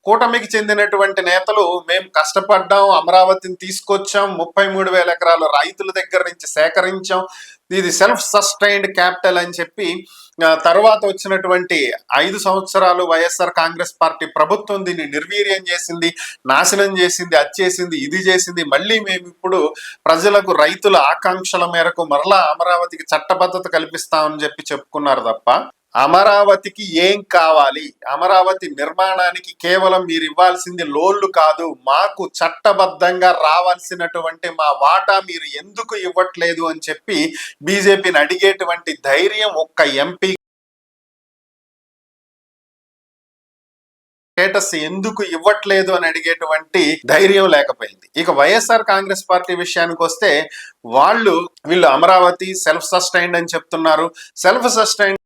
కూటమికి చెందినటువంటి నేతలు మేము కష్టపడ్డాం, అమరావతిని తీసుకొచ్చాం, 33,000 ఎకరాలు రైతుల దగ్గర నుంచి సేకరించాం, ఇది సెల్ఫ్ సస్టైన్డ్ క్యాపిటల్ అని చెప్పి తర్వాత వచ్చినటువంటి 5 సంవత్సరాలు వైఎస్ఆర్ కాంగ్రెస్ పార్టీ ప్రభుత్వం దీన్ని నిర్వీర్యం చేసింది, నాశనం చేసింది, అది చేసింది, ఇది చేసింది. మళ్ళీ మేము ఇప్పుడు ప్రజలకు రైతుల ఆకాంక్షల మేరకు మరలా అమరావతికి చట్టబద్ధత కల్పిస్తామని చెప్పి చెప్పుకున్నారు తప్ప అమరావతికి ఏం కావాలి, అమరావతి నిర్మాణానికి కేవలం మీరు ఇవ్వాల్సింది లోన్లు కాదు, మాకు చట్టబద్ధంగా రావాల్సినటువంటి మా వాటా మీరు ఎందుకు ఇవ్వట్లేదు అని చెప్పి బీజేపీని అడిగేటువంటి ధైర్యం ఒక్క ఎంపీ స్టేటస్ ఎందుకు ఇవ్వట్లేదు అని అడిగేటువంటి ధైర్యం లేకపోయింది. ఇక వైఎస్ఆర్ కాంగ్రెస్ పార్టీ విషయానికి వస్తే వీళ్ళు అమరావతి సెల్ఫ్ సస్టైన్డ్ అని చెప్తున్నారు. సెల్ఫ్ సస్టైన్డ్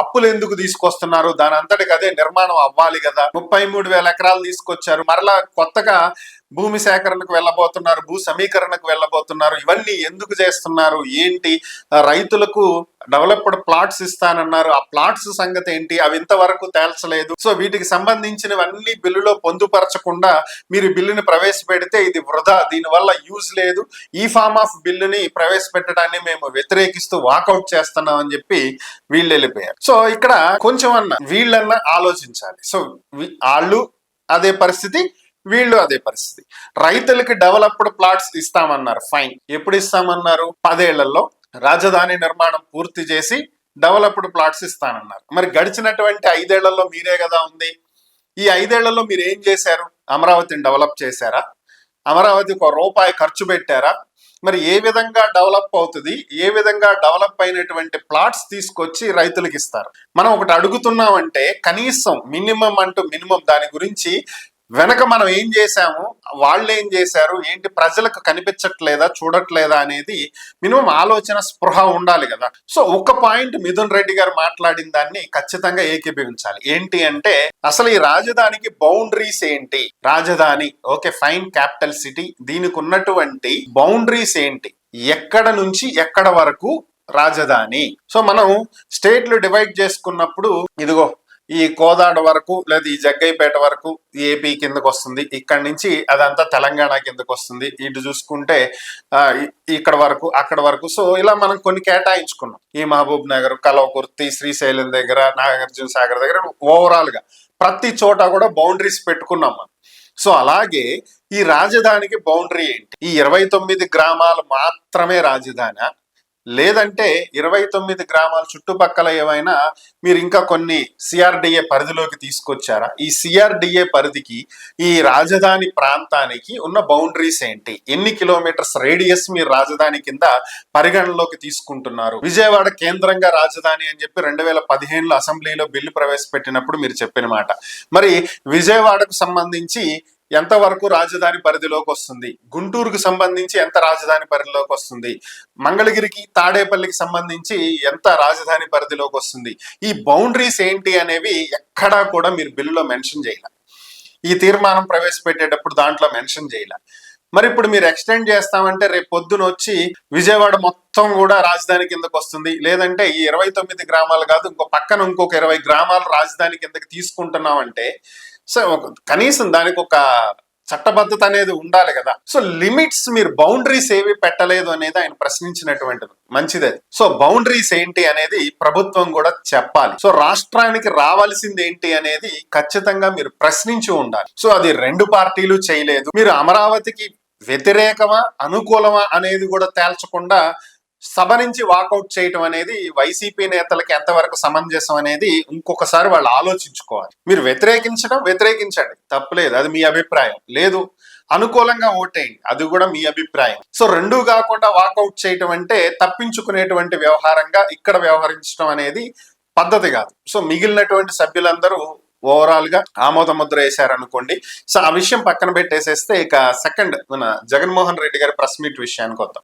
అప్పులు ఎందుకు తీసుకొస్తున్నారు, దాని అంతటికి అదే నిర్మాణం అవ్వాలి కదా. 33,000 ఎకరాలు తీసుకొచ్చారు, మరలా కొత్తగా భూమి సేకరణకు వెళ్ళబోతున్నారు, భూ సమీకరణకు వెళ్ళబోతున్నారు. ఇవన్నీ ఎందుకు చేస్తున్నారు, ఏంటి? రైతులకు డెవలప్డ్ ప్లాట్స్ ఇస్తానన్నారు, ఆ ప్లాట్స్ సంగతి ఏంటి, అవి ఇంతవరకు తేల్చలేదు. సో వీటికి సంబంధించినవన్నీ బిల్లులో పొందుపరచకుండా మీరు బిల్లుని ప్రవేశపెడితే ఇది వృధా, దీనివల్ల యూజ్ లేదు, ఈ ఫార్మ్ ఆఫ్ బిల్లుని ప్రవేశపెట్టడాన్ని మేము వ్యతిరేకిస్తూ వాకౌట్ చేస్తున్నాం అని చెప్పి వీళ్ళు వెళ్ళిపోయారు. సో ఇక్కడ కొంచెం వీళ్ళన్నా ఆలోచించాలి. సో వాళ్ళు అదే పరిస్థితి, వీళ్ళు అదే పరిస్థితి. రైతులకి డెవలప్డ్ ప్లాట్స్ ఇస్తామన్నారు, ఫైన్. ఎప్పుడు ఇస్తామన్నారు? 10 ఏళ్లలో రాజధాని నిర్మాణం పూర్తి చేసి డెవలప్డ్ ప్లాట్స్ ఇస్తానన్నారు. మరి గడిచినటువంటి 5 ఏళ్లలో మీరే కదా ఉంది. ఈ 5 ఏళ్లలో మీరు ఏం చేశారు? అమరావతిని డెవలప్ చేశారా? అమరావతికి ₹1 ఖర్చు పెట్టారా? మరి ఏ విధంగా డెవలప్ అవుతుంది, ఏ విధంగా డెవలప్ అయినటువంటి ప్లాట్స్ తీసుకొచ్చి రైతులకు ఇస్తారు? మనం ఒకటి అడుగుతున్నామంటే కనీసం మినిమం దాని గురించి వెనక మనం ఏం చేశాము, వాళ్ళు ఏం చేశారు, ఏంటి ప్రజలకు కనిపించట్లేదా, చూడట్లేదా అనేది మినిమం ఆలోచన, స్పృహ ఉండాలి కదా. సో ఒక పాయింట్ మిథున్ రెడ్డి గారు మాట్లాడిన దాన్ని ఖచ్చితంగా ఏకీభవించాలి. ఏంటి అంటే అసలు ఈ రాజధానికి బౌండరీస్ ఏంటి? రాజధాని ఓకే ఫైన్, క్యాపిటల్ సిటీ, దీనికి ఉన్నటువంటి బౌండరీస్ ఏంటి? ఎక్కడ నుంచి ఎక్కడ వరకు రాజధాని? సో మనం స్టేట్లు డివైడ్ చేసుకున్నప్పుడు ఇదిగో ఈ కోదాడ వరకు లేదా ఈ జగ్గైపేట వరకు ఏపీ కిందకు వస్తుంది, ఇక్కడి నుంచి అదంతా తెలంగాణ కిందకు వస్తుంది, ఇటు చూసుకుంటే ఇక్కడ వరకు అక్కడ వరకు. సో ఇలా మనం కొన్ని కేటాయించుకున్నాం. ఈ మహబూబ్ నగర్, కల్వకుర్తి, శ్రీశైలం దగ్గర, నాగార్జున సాగర్ దగ్గర ఓవరాల్ గా ప్రతి చోట కూడా బౌండరీస్ పెట్టుకున్నాం మనం. సో అలాగే ఈ రాజధానికి బౌండరీ ఏంటి? ఈ 29 గ్రామాలు మాత్రమే రాజధాని, లేదంటే 29 గ్రామాల చుట్టుపక్కల ఏమైనా మీరు ఇంకా కొన్ని సిఆర్డిఏ పరిధిలోకి తీసుకొచ్చారా? ఈ సిఆర్డిఏ పరిధికి ఈ రాజధాని ప్రాంతానికి ఉన్న బౌండరీస్ ఏంటి? ఎన్ని కిలోమీటర్స్ రేడియస్ మీరు రాజధాని కింద పరిగణలోకి తీసుకుంటున్నారు? విజయవాడ కేంద్రంగా రాజధాని అని చెప్పి 2015లో అసెంబ్లీలో బిల్లు ప్రవేశపెట్టినప్పుడు మీరు చెప్పిన మాట. మరి విజయవాడకు సంబంధించి ఎంతవరకు రాజధాని పరిధిలోకి వస్తుంది? గుంటూరుకు సంబంధించి ఎంత రాజధాని పరిధిలోకి వస్తుంది? మంగళగిరికి, తాడేపల్లికి సంబంధించి ఎంత రాజధాని పరిధిలోకి వస్తుంది? ఈ బౌండరీస్ ఏంటి అనేవి ఎక్కడా కూడా మీరు బిల్లులో మెన్షన్ చేయాల. ఈ తీర్మానం ప్రవేశపెట్టేటప్పుడు దాంట్లో మెన్షన్ చేయాల. మరి ఇప్పుడు మీరు ఎక్స్టెండ్ చేస్తామంటే రేపు పొద్దున వచ్చి విజయవాడ మొత్తం కూడా రాజధాని కిందకు వస్తుంది, లేదంటే ఈ 29 గ్రామాలు కాదు పక్కన ఇంకొక 20 గ్రామాలు రాజధాని కిందకి తీసుకుంటున్నామంటే సో కనీసం దానికి ఒక చట్టబద్ధత అనేది ఉండాలి కదా. సో లిమిట్స్, మీరు బౌండరీస్ ఏవి పెట్టలేదు అనేది ఆయన ప్రశ్నించినటువంటిది మంచిది. సో బౌండరీస్ ఏంటి అనేది ప్రభుత్వం కూడా చెప్పాలి. సో రాష్ట్రానికి రావాల్సింది ఏంటి అనేది ఖచ్చితంగా మీరు ప్రశ్నించి ఉండాలి. సో అది 2 పార్టీలు చేయలేదు. మీరు అమరావతికి వ్యతిరేకమా అనుకూలమా అనేది కూడా తేల్చకుండా సభ నుంచి వాకౌట్ చేయటం అనేది వైసీపీ నేతలకి ఎంతవరకు సమంజసం అనేది ఇంకొకసారి వాళ్ళు ఆలోచించుకోవాలి. మీరు వ్యతిరేకించండి, తప్పులేదు, అది మీ అభిప్రాయం. లేదు అనుకూలంగా ఓటేయండి, అది కూడా మీ అభిప్రాయం. సో 2 కాకుండా వాకౌట్ చేయటం అంటే తప్పించుకునేటువంటి వ్యవహారంగా ఇక్కడ వ్యవహరించడం అనేది పద్ధతి కాదు. సో మిగిలినటువంటి సభ్యులందరూ ఓవరాల్ గా ఆమోద ముద్ర వేశారనుకోండి. సో ఆ విషయం పక్కన పెట్టేసేస్తే ఇక సెకండ్ మన జగన్మోహన్ రెడ్డి గారి ప్రెస్ మీట్ విషయానికి వద్దాం.